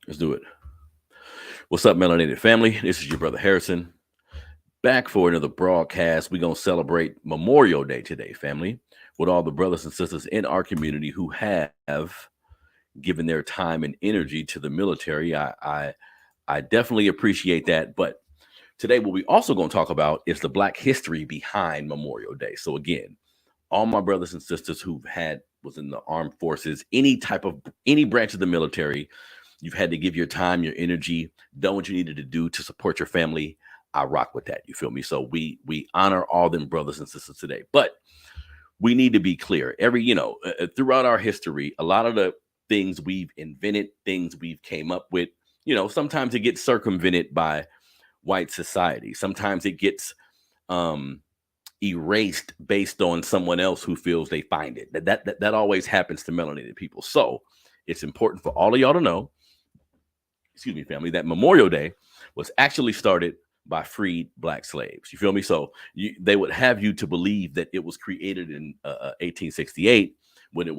Let's do it. What's up, melanated family? This is your brother Harrison. Back for another broadcast. We're going to celebrate Memorial Day today, family, with all the brothers and sisters in our community who have given their time and energy to the military. I definitely appreciate that. But today, what we also going to talk about is the Black history behind Memorial Day. So again, all my brothers and sisters who've had was in the armed forces, any branch of the military, you've had to give your time, your energy, done what you needed to do to support your family. I rock with that. You feel me? So we honor all them brothers and sisters today. But we need to be clear. Throughout our history, a lot of the things we've invented, things we've came up with, sometimes it gets circumvented by white society. Sometimes it gets erased based on someone else who feels they find it. That always happens to melanated people. So it's important for all of y'all to know, excuse me, family, that Memorial Day was actually started by freed Black slaves. You feel me? So they would have you to believe that it was created in 1868 when the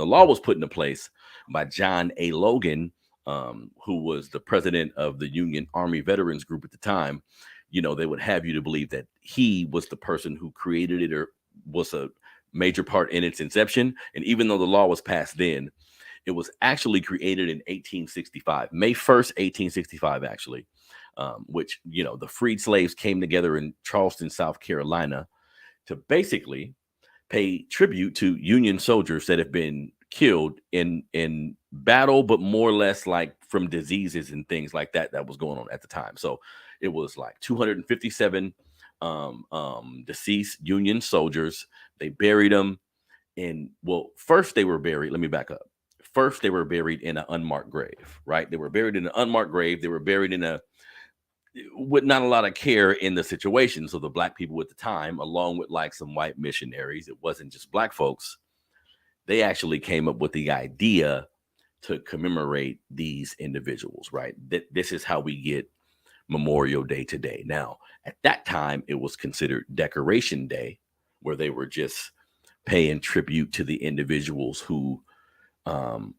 law was put into place by John A. Logan, who was the president of the Union Army Veterans Group at the time. They would have you to believe that he was the person who created it or was a major part in its inception. And even though the law was passed then, it was actually created in 1865, May 1st, 1865, actually, which, the freed slaves came together in Charleston, South Carolina, to basically pay tribute to Union soldiers that have been killed in battle, but more or less like from diseases and things like that was going on at the time. So it was like 257 deceased Union soldiers. They buried them first they were buried. Let me back up. First, they were buried in an unmarked grave, right? They were buried in an unmarked grave. They were buried with not a lot of care in the situation. So the Black people at the time, along with like some white missionaries, it wasn't just Black folks. They actually came up with the idea to commemorate these individuals, right? This is how we get Memorial Day today. Now, at that time, it was considered Decoration Day, where they were just paying tribute to the individuals who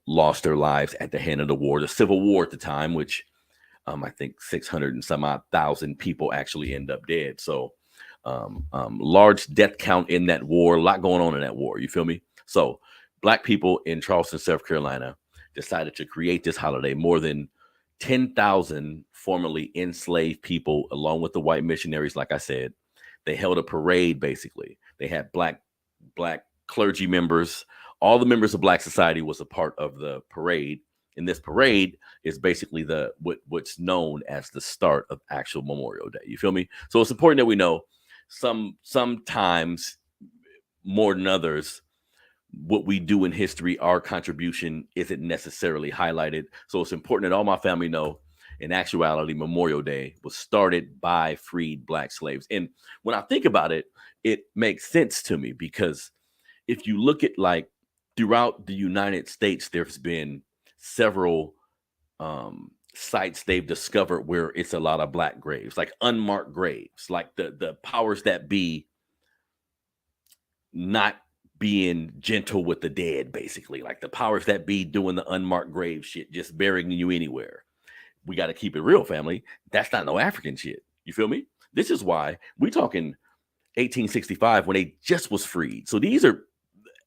lost their lives at the hand of the war, the Civil War at the time, which I think 600 and some odd thousand people actually end up dead. So large death count in that war, a lot going on in that war. You feel me? So Black people in Charleston, South Carolina decided to create this holiday. More than 10,000 formerly enslaved people, along with the white missionaries, like I said, they held a parade. Basically, they had black clergy members. All the members of Black society was a part of the parade. And this parade is basically what's known as the start of actual Memorial Day. You feel me? So it's important that we know sometimes more than others, what we do in history, our contribution isn't necessarily highlighted. So it's important that all my family know, in actuality, Memorial Day was started by freed Black slaves. And when I think about it, it makes sense to me, because if you look at like throughout the United States, there's been several sites they've discovered where it's a lot of Black graves, like unmarked graves, like the powers that be not being gentle with the dead, basically, like the powers that be doing the unmarked grave shit, just burying you anywhere. We got to keep it real, family. That's not no African shit. You feel me? This is why we talking 1865 when they just was freed. So these are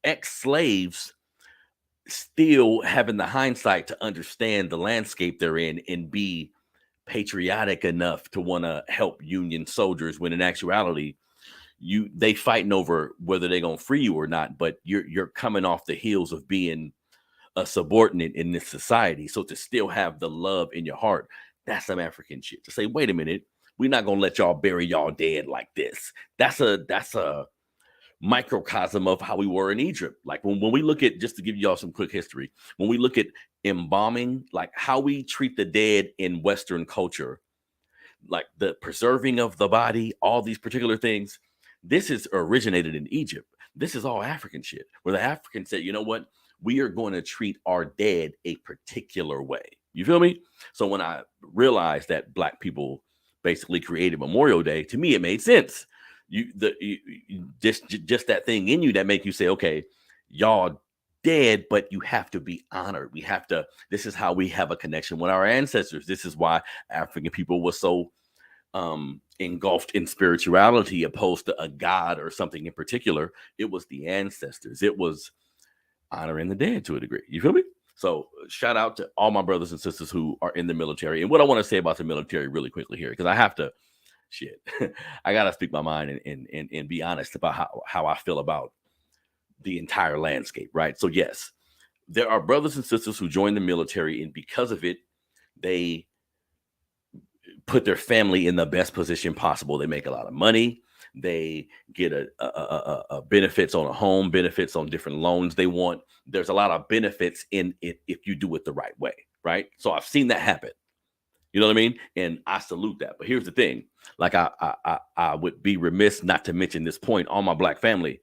ex-slaves still having the hindsight to understand the landscape they're in and be patriotic enough to want to help Union soldiers, when in actuality they fighting over whether they're gonna free you or not, but you're coming off the heels of being a subordinate in this society. So to still have the love in your heart, that's some African shit. To say, wait a minute, we're not gonna let y'all bury y'all dead like this. That's a microcosm of how we were in Egypt. Like when we look at, just to give y'all some quick history, when we look at embalming, like how we treat the dead in Western culture, like the preserving of the body, all these particular things, this is originated in Egypt. This is all African shit, where the Africans said, you know what? We are going to treat our dead a particular way. You feel me? So when I realized that Black people basically created Memorial Day, to me, it made sense. Just that thing in you that make you say, okay, y'all dead, but you have to be honored. We have to, this is how we have a connection with our ancestors. This is why African people were so engulfed in spirituality opposed to a god or something in particular. It was the ancestors. It was honoring the dead to a degree. You feel me? So shout out to all my brothers and sisters who are in the military. And what I want to say about the military really quickly here, because I have to, shit, I gotta speak my mind and be honest about how I feel about the entire landscape, right? So yes, there are brothers and sisters who join the military, and because of it, they put their family in the best position possible. They make a lot of money. They get a benefits on a home, benefits on different loans they want. There's a lot of benefits in it if you do it the right way, right? So I've seen that happen. You know what I mean? And I salute that. But here's the thing: like I would be remiss not to mention this point on my black family.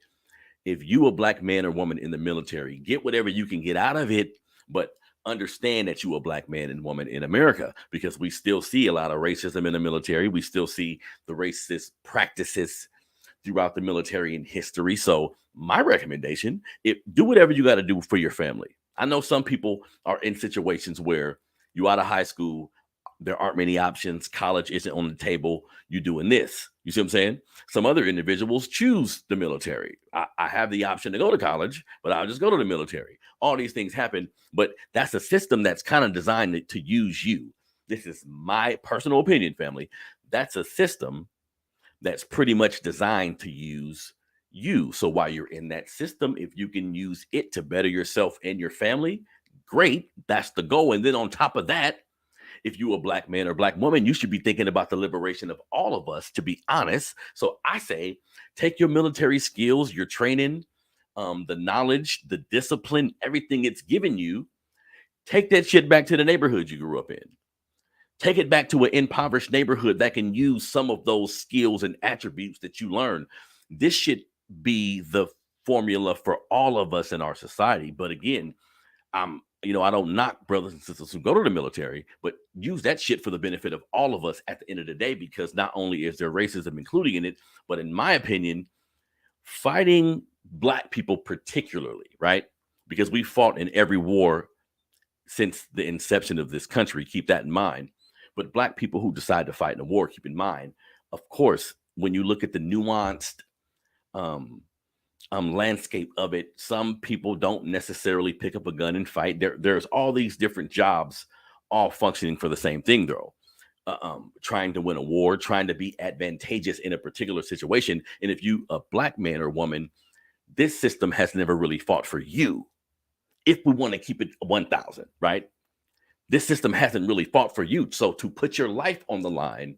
If you a black man or woman in the military, get whatever you can get out of it, but understand that you a black man and woman in America, because we still see a lot of racism in the military. We still see the racist practices throughout the military in history. So my recommendation, if do whatever you got to do for your family. I know some people are in situations where you out of high school, there aren't many options. College isn't on the table. You doing this. You see what I'm saying? Some other individuals choose the military. I have the option to go to college, but I'll just go to the military. All these things happen, but that's a system that's kind of designed to use you. This is my personal opinion, family. That's a system that's pretty much designed to use you. So while you're in that system, if you can use it to better yourself and your family, great. That's the goal. And then on top of that, if you a black man or black woman, you should be thinking about the liberation of all of us, to be honest. So I say, take your military skills, your training, the knowledge, the discipline, everything it's given you, take that shit back to the neighborhood you grew up in. Take it back to an impoverished neighborhood that can use some of those skills and attributes that you learn. This should be the formula for all of us in our society. But again, I don't knock brothers and sisters who go to the military, but use that shit for the benefit of all of us at the end of the day, because not only is there racism including in it, but in my opinion, fighting black people particularly, right? Because we fought in every war since the inception of this country. Keep that in mind. But black people who decide to fight in a war, keep in mind, of course, when you look at the nuanced landscape of it, some people don't necessarily pick up a gun and fight. There's all these different jobs all functioning for the same thing, though. Trying to win a war, trying to be advantageous in a particular situation. And if you a black man or woman, this system has never really fought for you. If we want to keep it 1,000, right? This system hasn't really fought for you. So to put your life on the line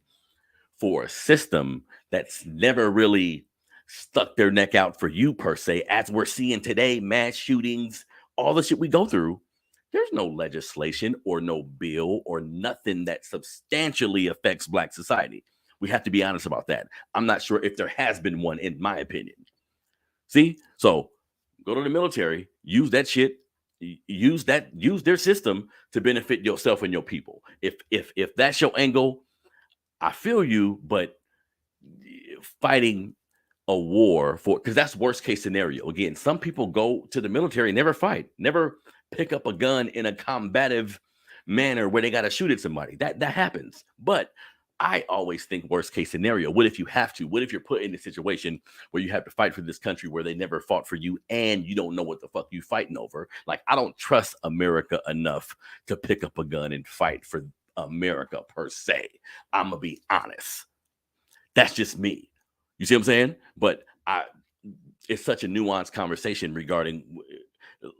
for a system that's never really stuck their neck out for you per se, as we're seeing today, mass shootings, all the shit we go through, there's no legislation or no bill or nothing that substantially affects black society. We have to be honest about that. I'm not sure if there has been one, in my opinion. See? So go to the military, use that shit, use their system to benefit yourself and your people. If that's your angle, I feel you, but fighting a war for, because that's worst case scenario. Again, some people go to the military, never fight, never pick up a gun in a combative manner where they got to shoot at somebody. That happens. But I always think worst case scenario. What if you have to? What if you're put in a situation where you have to fight for this country where they never fought for you and you don't know what the fuck you fighting over? Like, I don't trust America enough to pick up a gun and fight for America per se. I'm gonna be honest. That's just me. You see what I'm saying? But it's such a nuanced conversation regarding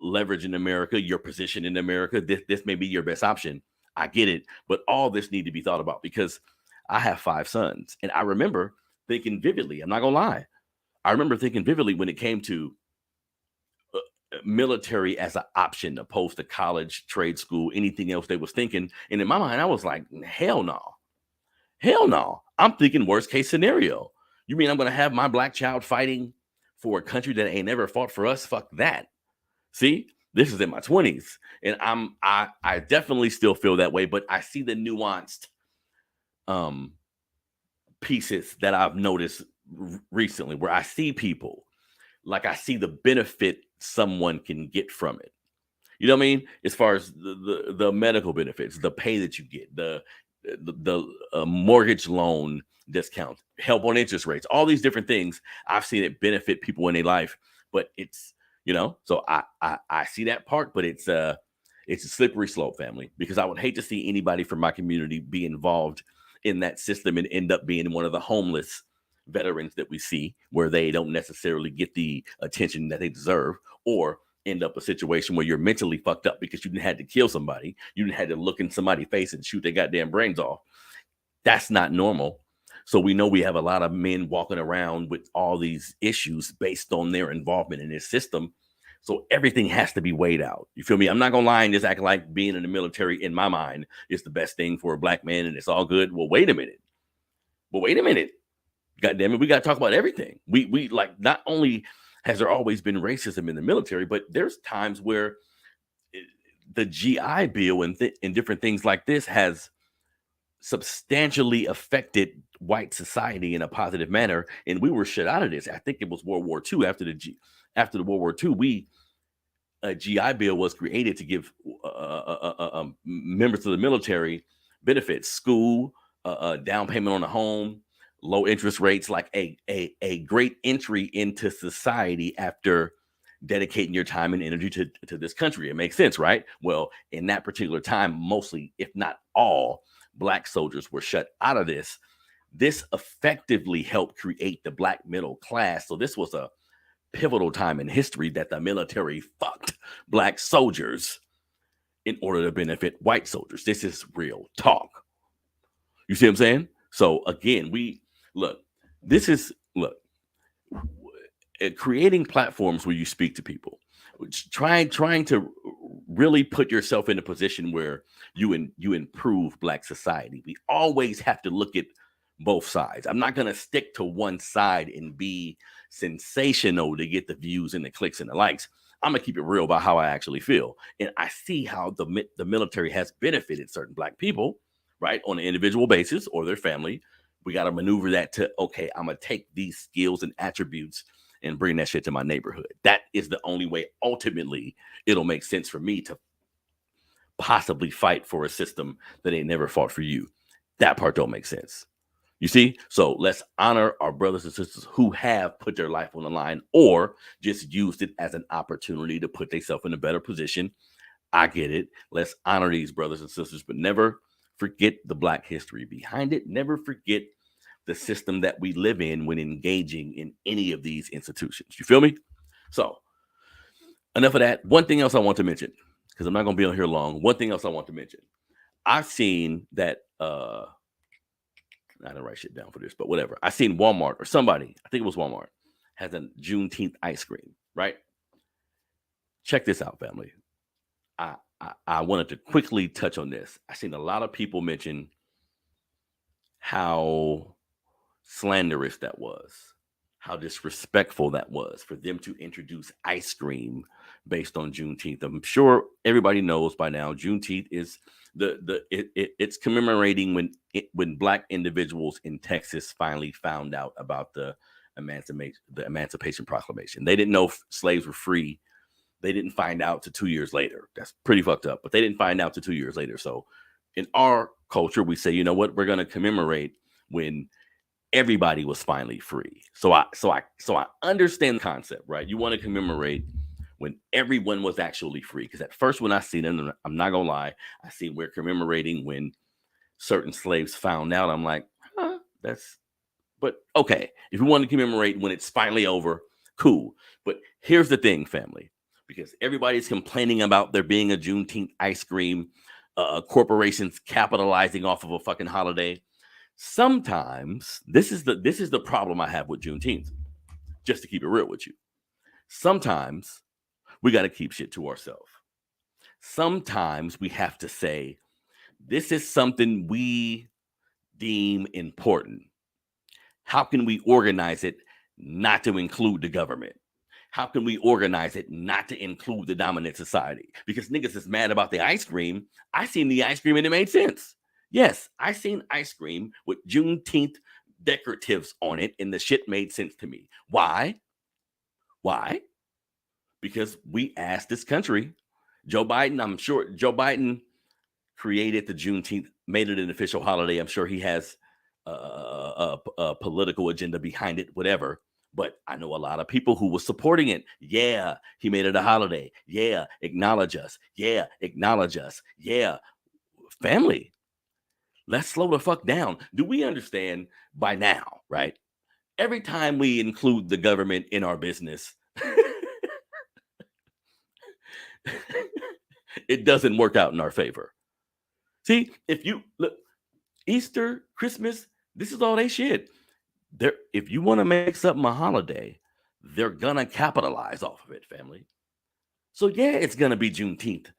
leverage in America, your position in America. This may be your best option. I get it, but all this need to be thought about, because I have 5 sons, and I remember thinking vividly. I'm not gonna lie. I remember thinking vividly when it came to military as an option opposed to college, trade school, anything else they was thinking. And in my mind, I was like, hell no. Hell no. I'm thinking worst case scenario. You mean I'm going to have my black child fighting for a country that ain't never fought for us? Fuck that. See, this is in my 20s, and I definitely still feel that way, but I see the nuanced pieces that I've noticed recently, where I see people like I see the benefit someone can get from it. You know what I mean? As far as the medical benefits, the pay that you get, the mortgage loan discount, help on interest rates, all these different things. I've seen it benefit people in their life, but it's, so I see that part, but it's a slippery slope, family, because I would hate to see anybody from my community be involved in that system and end up being one of the homeless veterans that we see, where they don't necessarily get the attention that they deserve, or end up a situation where you're mentally fucked up because you didn't had to kill somebody, you didn't had to look in somebody's face and shoot their goddamn brains off. That's not normal. So we know we have a lot of men walking around with all these issues based on their involvement in this system. So everything has to be weighed out. You feel me? I'm not gonna lie and just act like being in the military, in my mind, is the best thing for a black man and it's all good. Well, wait a minute. God damn it, we got to talk about everything. We like, not only has there always been racism in the military, but there's times where the GI Bill and different things like this has substantially affected white society in a positive manner, and we were shut out of this. I think it was World War II. After the World War II, a GI Bill was created to give members of the military benefits, school, down payment on a home, low interest rates, like a great entry into society after dedicating your time and energy to this country. It makes sense, right? Well, in that particular time, mostly, if not all, Black soldiers were shut out of this. This effectively helped create the Black middle class. So this was a pivotal time in history that the military fucked Black soldiers in order to benefit white soldiers. This is real talk. You see what I'm saying? So again, creating platforms where you speak to people, trying to really put yourself in a position where you improve Black society. We always have to look at both sides. I'm not going to stick to one side and be sensational to get the views and the clicks and the likes. I'm going to keep it real about how I actually feel. And I see how the military has benefited certain Black people, right, on an individual basis or their family. We got to maneuver that to, okay, I'm going to take these skills and attributes and bring that shit to my neighborhood. That is the only way, ultimately, it'll make sense for me to possibly fight for a system that ain't never fought for you. That part don't make sense. You see? So let's honor our brothers and sisters who have put their life on the line or just used it as an opportunity to put themselves in a better position. I get it. Let's honor these brothers and sisters, but never forget the Black history behind it. Never forget the system that we live in when engaging in any of these institutions. You feel me? So enough of that. One thing else I want to mention, because I'm not going to be on here long. One thing else I want to mention. I've seen that, I didn't write shit down for this, but whatever. I seen Walmart or somebody, I think it was Walmart, has a Juneteenth ice cream, right? Check this out, family. I wanted to quickly touch on this. I seen a lot of people mention how slanderous that was, how disrespectful that was for them to introduce ice cream based on Juneteenth. I'm sure everybody knows by now Juneteenth is it's commemorating when Black individuals in Texas finally found out about the Emancipation Proclamation. They didn't know slaves were free. They didn't find out till 2 years later. That's pretty fucked up, but they didn't find out till 2 years later. So in our culture, we say, you know what, we're going to commemorate when everybody was finally free. So I understand the concept, right? You want to commemorate when everyone was actually free. Because at first, when I seen it, and I'm not gonna lie, I see we're commemorating when certain slaves found out. I'm like, but okay. If you want to commemorate when it's finally over, cool. But here's the thing, family, because everybody's complaining about there being a Juneteenth ice cream, corporations capitalizing off of a fucking holiday. Sometimes this is the problem I have with Juneteenth, just to keep it real with you. Sometimes we got to keep shit to ourselves. Sometimes we have to say, this is something we deem important. How can we organize it not to include the government? How can we organize it not to include the dominant society? Because niggas is mad about the ice cream. I seen the ice cream and it made sense. Yes, I seen ice cream with Juneteenth decoratives on it, and the shit made sense to me. Why? Why? Because we asked this country. Joe Biden, I'm sure Joe Biden created the Juneteenth, made it an official holiday. I'm sure he has a political agenda behind it, whatever. But I know a lot of people who were supporting it. Yeah, he made it a holiday. Yeah, acknowledge us. Yeah, acknowledge us. Yeah, family. Let's slow the fuck down. Do we understand by now, right? Every time we include the government in our business, it doesn't work out in our favor. See, if you look, Easter, Christmas, this is all they shit. If you want to make something a holiday, they're gonna capitalize off of it, family. So yeah, it's gonna be Juneteenth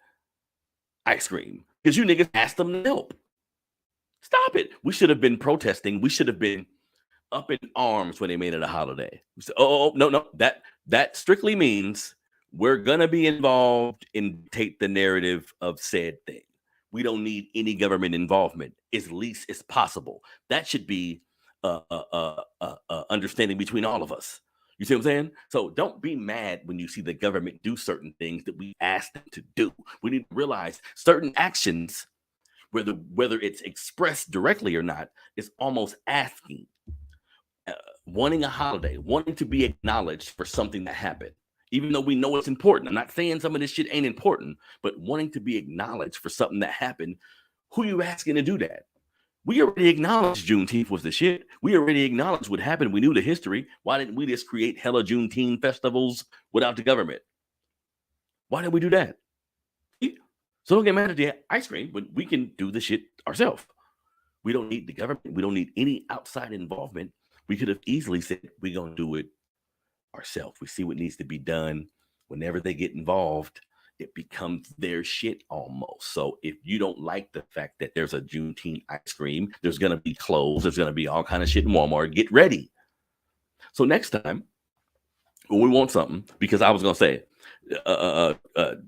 ice cream because you niggas asked them to help. Stop it. We should have been protesting. We should have been up in arms when they made it a holiday. We said, oh no, that strictly means we're gonna be involved and take the narrative of said thing. We don't need any government involvement as least as possible. That should be understanding between all of us. You see what I'm saying? So don't be mad when you see the government do certain things that we asked them to do. We need to realize certain actions, whether it's expressed directly or not, is almost asking, wanting a holiday, wanting to be acknowledged for something that happened. Even though we know it's important. I'm not saying some of this shit ain't important, but wanting to be acknowledged for something that happened. Who you asking to do that? We already acknowledged Juneteenth was the shit. We already acknowledged what happened. We knew the history. Why didn't we just create hella Juneteenth festivals without the government? Why did we do that? So don't get mad at the ice cream, but we can do the shit ourselves. We don't need the government. We don't need any outside involvement. We could have easily said, we're going to do it ourselves. We see what needs to be done. Whenever they get involved, it becomes their shit almost. So if you don't like the fact that there's a Juneteenth ice cream, there's going to be clothes, there's going to be all kind of shit in Walmart, get ready. So next time, when we want something, because I was going to say,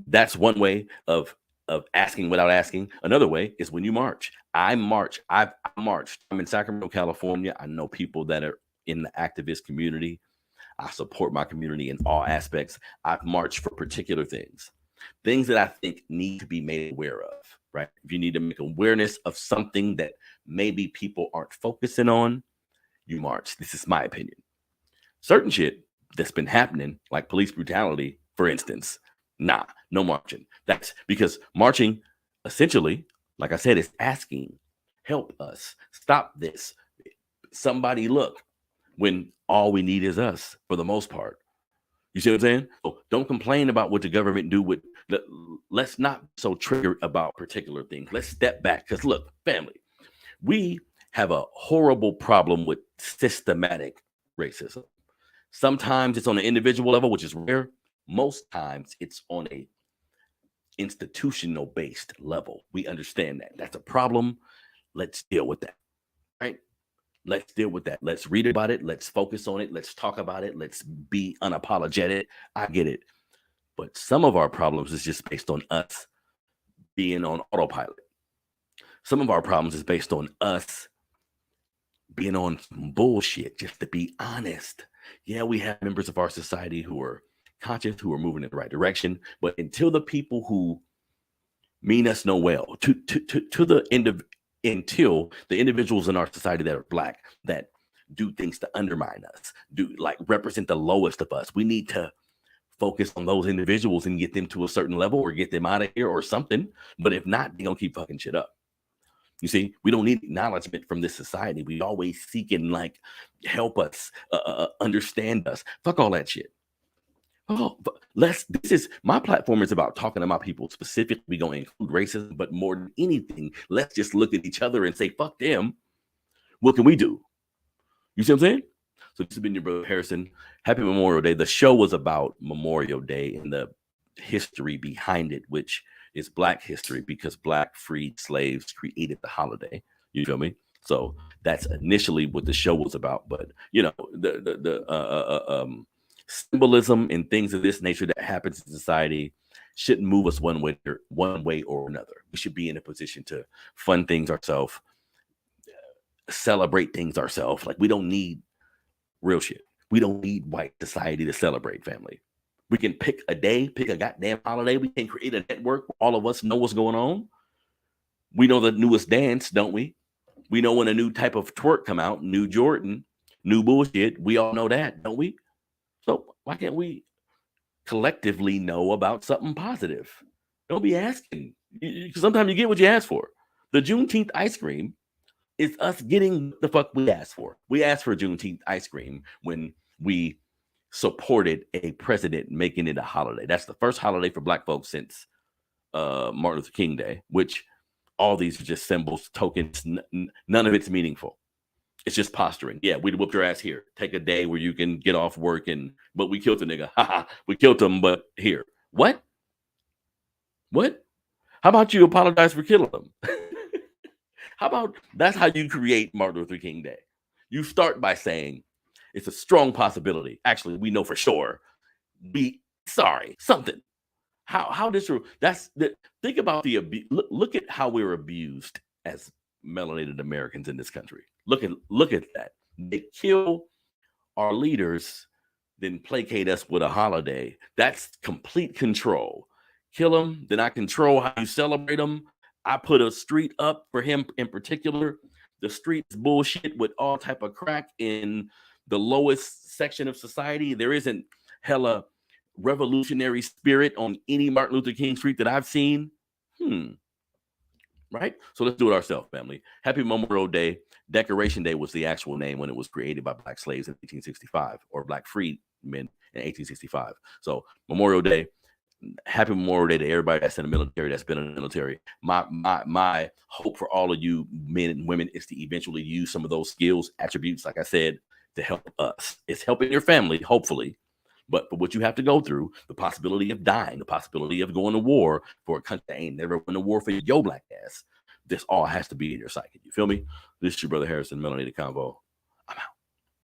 that's one way of asking without asking. Another way is when you march. I march. I've marched. I'm in Sacramento, California. I know people that are in the activist community. I support my community in all aspects. I've marched for particular things that I think need to be made aware of, right? If you need to make awareness of something that maybe people aren't focusing on, you march. This is my opinion. Certain shit that's been happening, like police brutality, for instance, nah, no marching. That's because marching, essentially, like I said, is asking, help us, stop this. Somebody look, when all we need is us for the most part. You see what I'm saying? So don't complain about what the government do with. Let's not so triggered about particular things. Let's step back because look, family, we have a horrible problem with systematic racism. Sometimes it's on an individual level, which is rare. Most times it's on a institutional based level. We understand that. That's a problem. Let's deal with that. Right? Let's deal with that. Let's read about it. Let's focus on it. Let's talk about it. Let's be unapologetic. I get it. But some of our problems is just based on us being on autopilot. Some of our problems is based on us being on bullshit, just to be honest. Yeah, we have members of our society who are conscious, who are moving in the right direction. But until the people who mean us no well, until the individuals in our society that are Black, that do things to undermine us, do like represent the lowest of us, we need to focus on those individuals and get them to a certain level or get them out of here or something. But if not, they don't keep fucking shit up. You see, we don't need acknowledgement from this society. We always seeking like help us, understand us. Fuck all that shit. Oh, this is my platform is about talking about people specifically. We're going to include racism, but more than anything, let's just look at each other and say, fuck them. What can we do? You see what I'm saying? So this has been your brother Harrison. Happy Memorial Day. The show was about Memorial Day and the history behind it, which is Black history, because Black freed slaves created the holiday. You feel me? So that's initially what the show was about. But you know, the symbolism and things of this nature that happens in society shouldn't move us one way or another. We should be in a position to fund things ourselves, celebrate things ourselves. Like we don't need real shit. We don't need white society to celebrate, family. We can pick a day, pick a goddamn holiday. We can create a network where all of us know what's going on. We know the newest dance, don't we? We know when a new type of twerk come out, new Jordan, new bullshit. We all know that, don't we? So why can't we collectively know about something positive? Don't be asking. Sometimes you get what you ask for. The Juneteenth ice cream is us getting the fuck we asked for. We asked for Juneteenth ice cream when we supported a president making it a holiday. That's the first holiday for Black folks since Martin Luther King Day, which all these are just symbols, tokens. None of it's meaningful. It's just posturing. Yeah, we'd whoop your ass here. Take a day where you can get off work but we killed the nigga. Haha, we killed him, but here. What? What? How about you apologize for killing him? How about that's how you create Martin Luther King Day? You start by saying it's a strong possibility. Actually, we know for sure. Something. How this think about the abuse. Look at how we're abused as melanated Americans in this country. Look at that. They kill our leaders, then placate us with a holiday. That's complete control. Kill them, then I control how you celebrate them. I put a street up for him in particular. The street's bullshit with all type of crack in the lowest section of society. There isn't hella revolutionary spirit on any Martin Luther King street that I've seen. Right? So let's do it ourselves, family. Happy Memorial Day. Decoration Day was the actual name when it was created by Black slaves in 1865 or Black freedmen in 1865. So Memorial Day. Happy Memorial Day to everybody that's in the military, that's been in the military. My hope for all of you men and women is to eventually use some of those skills, attributes, like I said, to help us. It's helping your family, hopefully. But for what you have to go through, the possibility of dying, the possibility of going to war for a country that ain't never went to war for your black ass, this all has to be in your psyche. You feel me? This is your brother Harrison, Melanated Convo.